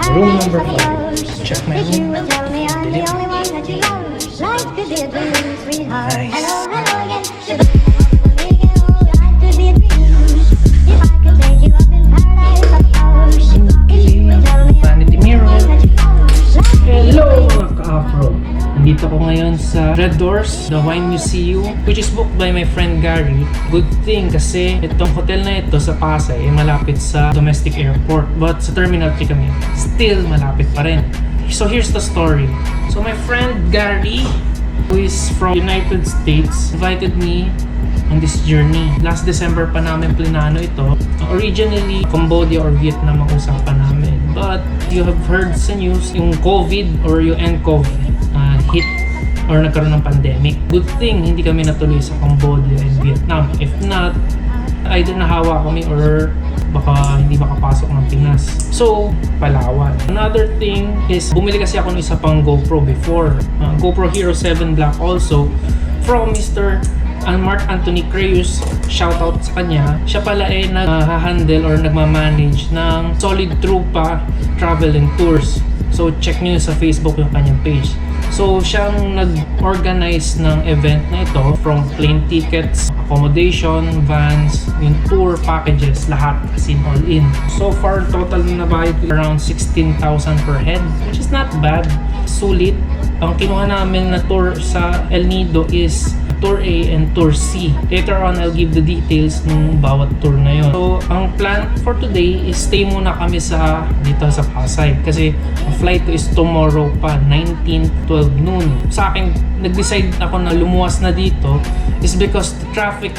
Room number 5. Check my room. Nice. Vanity mirror. Hello mga ka-afro. Nandito ako ngayon sa Red Doors, the Wine Museum, which is booked by my friend Gary. Good thing kasi itong hotel na ito sa Pasay ay malapit sa domestic airport. But sa Terminal 3 kami, still malapit pa rin. So here's the story. So my friend Gary, who is from United States, invited me on this journey. Last December pa namin plinano ito. Originally, Cambodia or Vietnam ang usapan namin. But you have heard sa news, yung COVID or yung NCOV hit or nagkaroon ng pandemic. Good thing, hindi kami natuloy sa Cambodia and Vietnam. If not, either nahawa kami or baka hindi makapasok ng Pinas. So, Palawan. Another thing is, bumili kasi ako ng isa pang GoPro before. GoPro Hero 7 Black also from Mr. Mark Anthony Creus. Shoutout sa kanya. Siya pala ay nag-handle or nagmamanage ng Solid Trupa Travel and Tours. So, check nyo sa Facebook yung kanyang page. So, siyang nag-organize ng event na ito from plane tickets, accommodation, vans, yung tour packages, lahat as in all in. So far, total na bayad around 16,000 per head, which is not bad. Sulit. Ang kinuha namin na tour sa El Nido is Tour A and Tour C. Later on, I'll give the details ng bawat tour na yun. So, ang plan for today is stay muna kami dito sa Pasay. Kasi ang flight ko is tomorrow pa, 19:12 noon. Sa akin, nag-decide ako na lumuwas na dito is because the traffic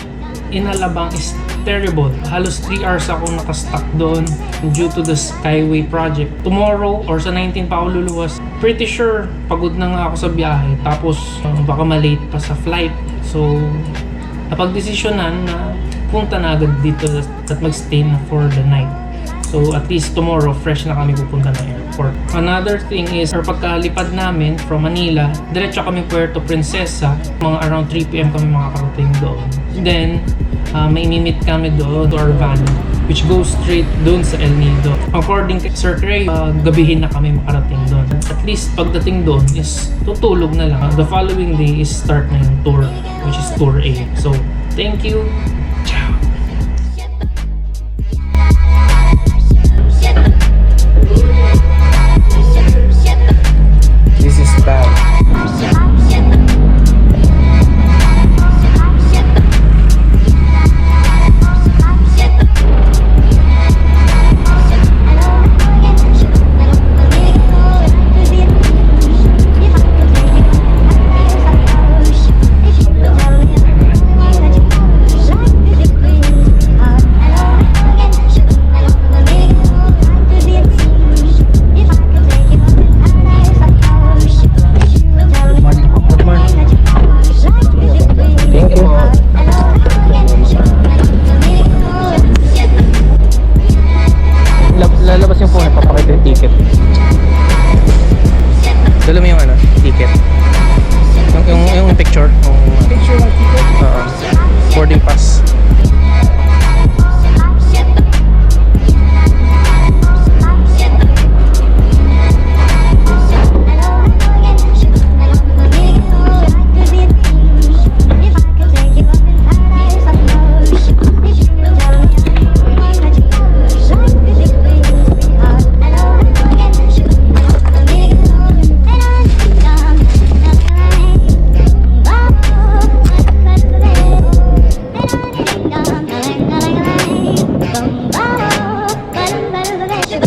in Alabang is terrible. Halos 3 hours ako nakastuck doon due to the Skyway project. Tomorrow or sa 19 pa ako luluwas. Pretty sure pagod na nga ako sa biyahe. Tapos baka malate pa sa flight. So napag-desisyonan na punta na agad dito at mag-stay na for the night. So at least tomorrow fresh na kami pupunta ng airport. Another thing is, or pagkalipad namin from Manila, diretso kami Puerto Princesa. Mga around 3 PM kami makakarating doon. Then may imimit kami doon to our van, which goes straight doon sa El Nido. According kay Sir Cray, gabihin na kami makarating doon. At least pagdating doon is tutulog na lang. The following day is start na yung tour, which is Tour A. So, thank you. Ciao! This is bad. Lalabas yung phone, papakita yung ticket. Dala mo yung ticket. Yung picture. Picture ng ticket? Boarding pass.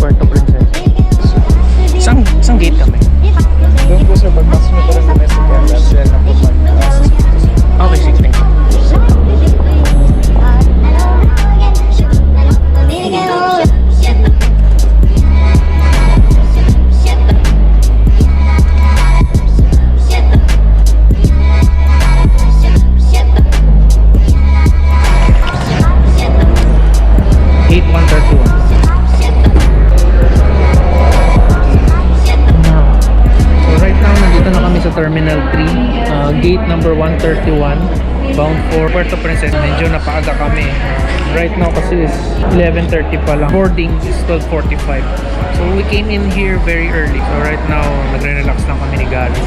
Puerto Princesa. Isang gate kami. Doon po sir, pagpasok nyo po ng domestic airlines, sila na po mag-assist. Okay, sige, thank you. Terminal 3, gate number 131. bound for Puerto Princesa. Medyo napaaga kami. Right now kasi is 11:30 pa lang. Boarding is 12:45. So we came in here very early. So right now, nagre-relax lang kami ni Gary.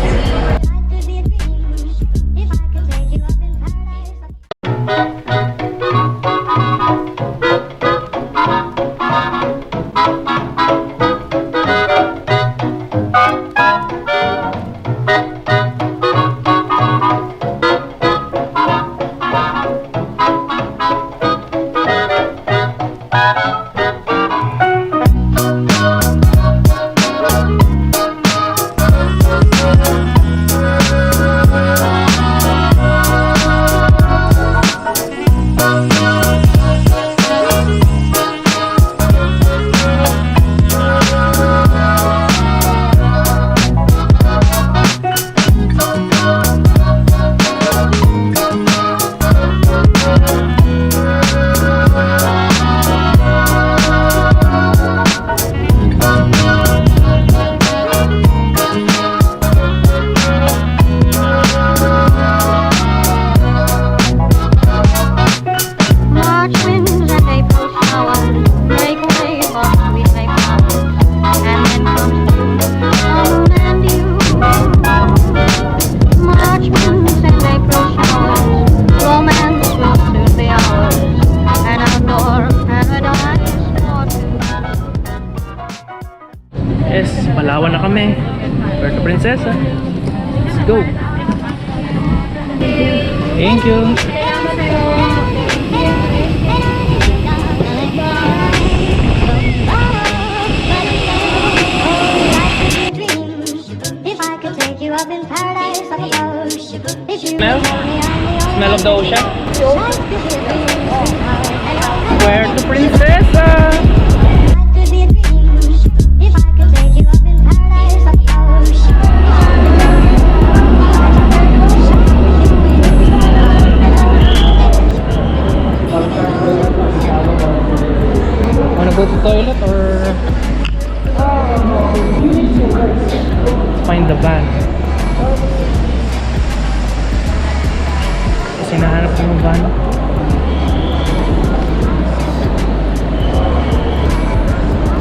Yes, Palawan na kami. Puerto Princesa. Let's go. Thank you. Smell? Smell of the ocean? Puerto Princesa! Wanna go to toilet or find the van? Kasi nahanap ko yung van.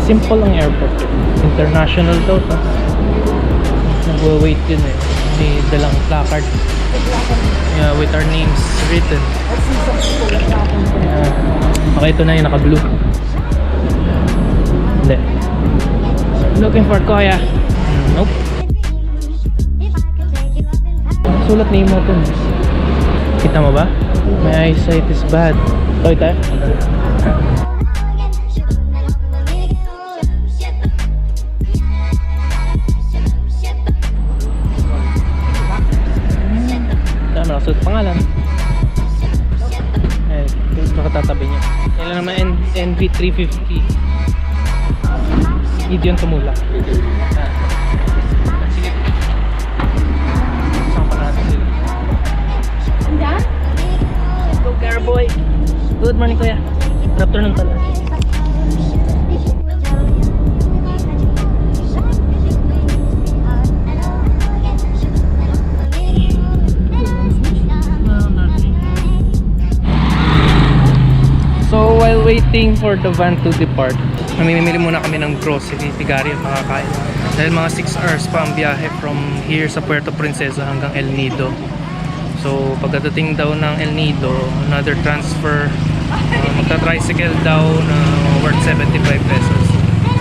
Simple ang airport. International daw to. Nag-wait yun eh. May dalang placard. Yeah, with our names written. Yeah. Okay, ito na yung naka-blue. Hindi. Looking for Koya. Nope. Sulat name mo ito. Kita mo ba? My eyesight is bad. Toy tayo? Dami nakasulat pangalan. Eh, makatatabi niya. Yan lang naman NV350. Gideon Tumula. Sige. Saan pa natin sila? Let's go, Carboy. Good morning, Kuya. Good afternoon pala. So while waiting for the van to depart, mamimili muna kami ng grocery, tigari at makakain. Dahil mga 6 hours pa ang biyahe from here sa Puerto Princesa hanggang El Nido. So pagdating daw ng El Nido, another transfer, magta-tricycle daw na worth 75 pesos.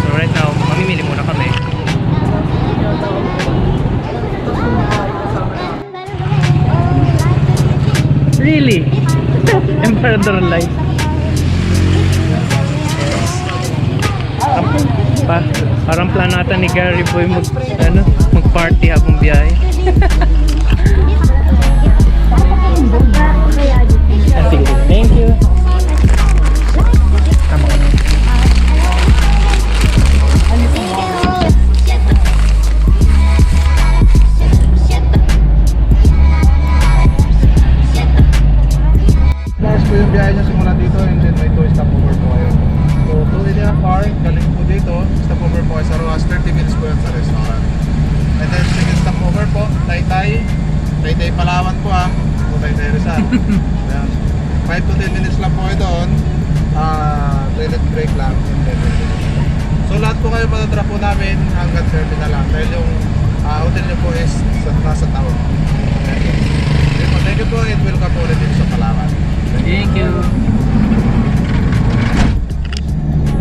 So right now, mamimili muna kami. Really? Emperador Light. Parang planata ni Gary Boy mag-party habang biyahe. Sige, thank you. Tama ka. Last po yung biyahe niya simula dito and then may 2 stopover po kayo. So 2.5 hours, galing po dito, stopover po kayo sa Rojas, 30 minutes po yun sa restaurant. And then second stopover po, Taytay, Taytay Palawan po Taytay Rizal. Ayan. 5 to 10 minutes lang po kayo doon. Toilet break lang. So lahat po kayo matatrap po namin hanggang terminal lang. Dahil yung hotel nyo po is nasa town. Thank you po and welcome po ulit dito sa Palawan. Thank you.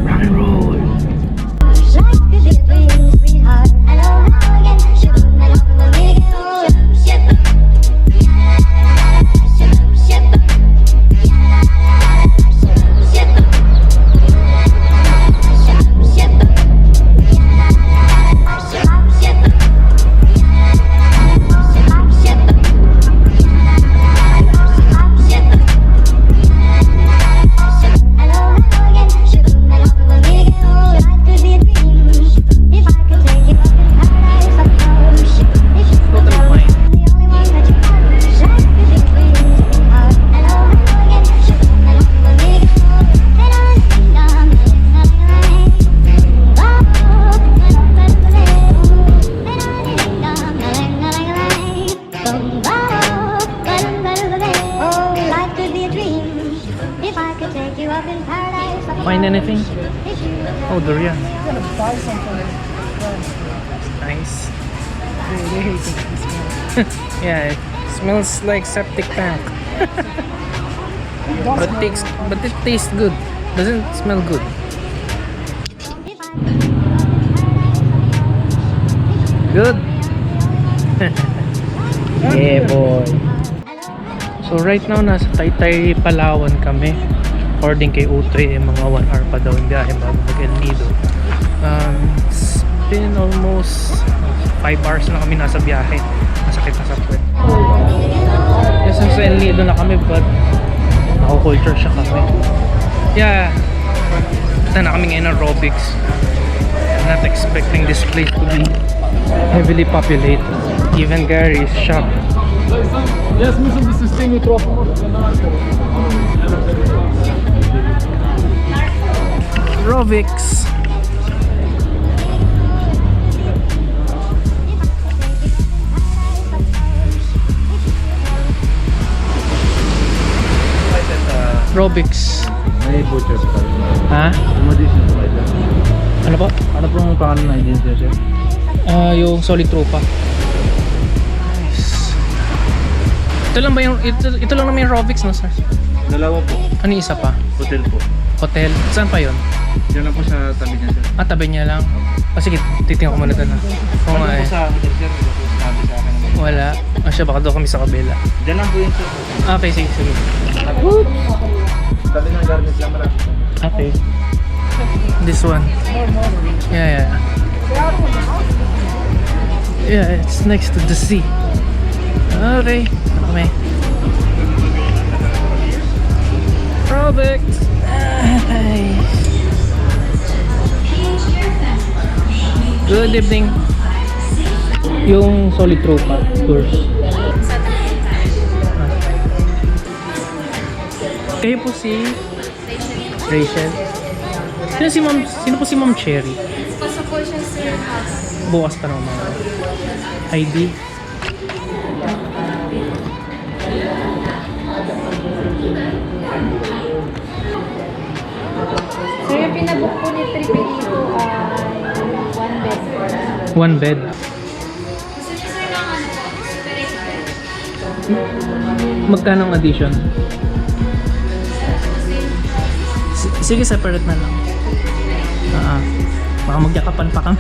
Rock and roll. Find anything? Oh, durian. Nice. Yeah, it smells like septic tank. but it tastes good. Doesn't smell good. Good. Yeah, boy. So right now nasa Taytay, Palawan kami. According kay Utoy, mga 1 hour pa daw yung biyahe bago mag-El Nido. It's been almost 5 hours na kami nasa biyahe. Masakit na sa puwet. Yes, sa El Nido na kami, but nako-culture shock kami. Yeah, ito na kami ngayon ng aerobics. I'm not expecting this place to be heavily populated. Even Gary is shocked. Я смысл до системы трохи. Aerobics. Aerobics. May butchers pa. Ha? Addition pa ito. Ano po? Ano pong pangalan na agency siya? Yung Solid Tropa. Nice. Ito lang ba yung ito lang naman yung aerobics, no, sir? Dalawa po. Ano yung isa pa? Hotel po. Hotel. Saan pa yun? Diyan lang po sa tabi niya sir. Tabi niya lang. Sige, titingnan ko muna doon. Oo nga eh. Sa hotel sir, sabi sa akin. Wala. Siya, baka doon kami sa kabila. Diyan lang po yun sir. Okay, sige. Tabi ng garment lang malapit. Okay. This one. Yeah. Yeah, it's next to the sea. Okay. Ano kami? Aerobics. Good evening. Yung Solid Tropa tours. Kayo po si Rachel. Sino po si Ma'am Cherry? Pasok po siya sa house. Bukas pa naman. ID. So yung pinabook po ni Triple dito ay 1 bed. 1 bed. Gusto niyo sir ng ano po? Separate bed. Magkano ang addition? Sige, separate na lang. Baka magyakapan pa kami.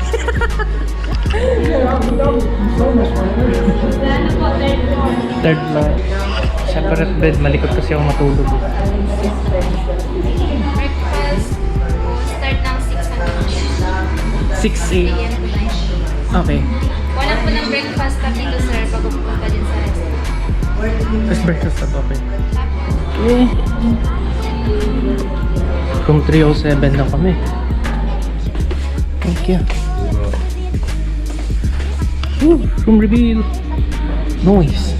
Ano po? Third floor. Third floor. Separate bed. Malikot kasi ako matulog. Breakfast start ng 6 6 a.m. a.m. to 9. Okay. Wala po ng breakfast na dito sir pag pupunta din sa restaurant. First breakfast na okay. Tapos, Okay. Room 307 na kami. Thank you. Room reveal. Noise.